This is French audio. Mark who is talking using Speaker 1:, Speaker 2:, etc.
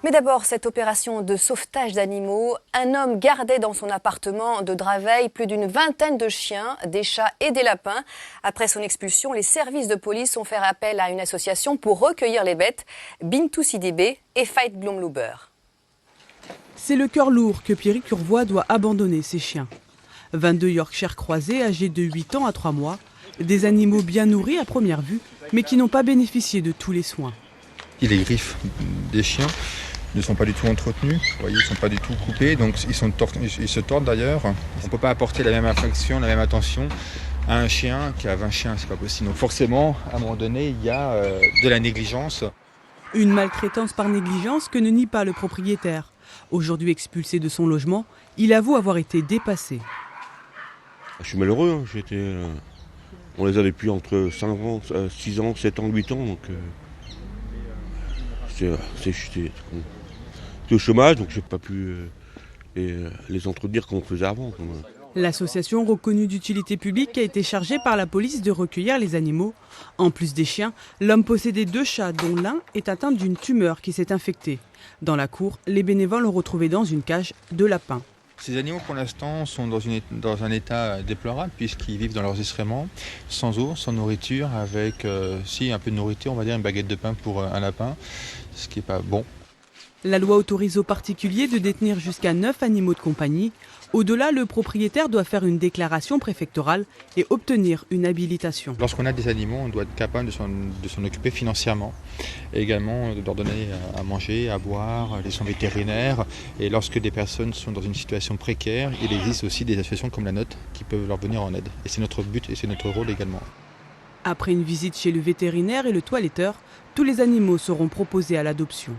Speaker 1: Mais d'abord, cette opération de sauvetage d'animaux. Un homme gardait dans son appartement de Draveil plus d'une vingtaine de chiens, des chats et des lapins. Après son expulsion, les services de police ont fait appel à une association pour recueillir les bêtes, Bintou Sidibé et Fight Glomlouber.
Speaker 2: C'est le cœur lourd que Pierrick Urvois doit abandonner ses chiens. 22 Yorkshire croisés âgés de 8 ans à 3 mois, des animaux bien nourris à première vue, mais qui n'ont pas bénéficié de tous les soins.
Speaker 3: Les griffes des chiens ne sont pas du tout entretenus, vous voyez, ils ne sont pas du tout coupés, donc ils se tordent d'ailleurs. On ne peut pas apporter la même affection, la même attention à un chien qu'à 20 chiens, c'est pas possible. Donc forcément, à un moment donné, il y a de la négligence.
Speaker 2: Une maltraitance par négligence que ne nie pas le propriétaire. Aujourd'hui expulsé de son logement, il avoue avoir été dépassé.
Speaker 4: Je suis malheureux, on les a depuis entre 5 ans, 6 ans, 7 ans, 8 ans, donc c'est au chômage, donc je n'ai pas pu les entretenir comme on faisait avant.
Speaker 2: L'association reconnue d'utilité publique a été chargée par la police de recueillir les animaux. En plus des chiens, l'homme possédait 2 chats dont l'un est atteint d'une tumeur qui s'est infectée. Dans la cour, les bénévoles ont retrouvé dans une cage 2 lapins.
Speaker 3: Ces animaux, pour l'instant, sont dans un état déplorable puisqu'ils vivent dans leurs excréments, sans eau, sans nourriture, avec un peu de nourriture, on va dire une baguette de pain pour un lapin, ce qui n'est pas bon.
Speaker 2: La loi autorise aux particuliers de détenir jusqu'à 9 animaux de compagnie. Au-delà, le propriétaire doit faire une déclaration préfectorale et obtenir une habilitation.
Speaker 3: Lorsqu'on a des animaux, on doit être capable de s'en occuper financièrement. Et également de leur donner à manger, à boire, les soins vétérinaires. Et lorsque des personnes sont dans une situation précaire, il existe aussi des associations comme la nôtre qui peuvent leur venir en aide. Et c'est notre but et c'est notre rôle également.
Speaker 2: Après une visite chez le vétérinaire et le toiletteur, tous les animaux seront proposés à l'adoption.